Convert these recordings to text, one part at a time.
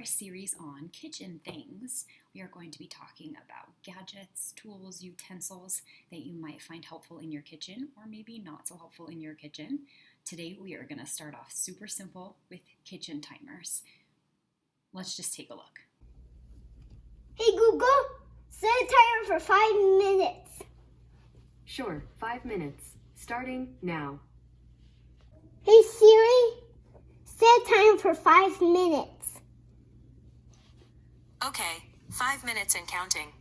series on kitchen things. We are going to be talking about gadgets, tools, utensils that you might find helpful in your kitchen or maybe not so helpful in your kitchen. Today we are going to start off super simple with kitchen timers. Let's just take a look. Hey Google, set a timer for 5 minutes. Sure, 5 minutes. Starting now. Hey Siri, set a timer for 5 minutes. Okay, 5 minutes and counting.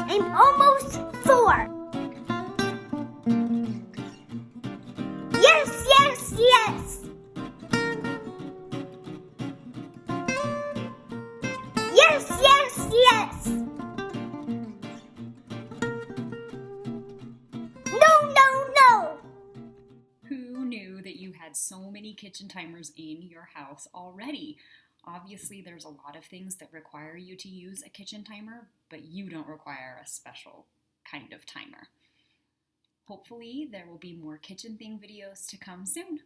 I'm almost 4. Yes, yes, yes. Yes, yes, yes. No. Who knew that you had so many kitchen timers in your house already? Obviously, there's a lot of things that require you to use a kitchen timer, but you don't require a special kind of timer. Hopefully, there will be more kitchen thing videos to come soon.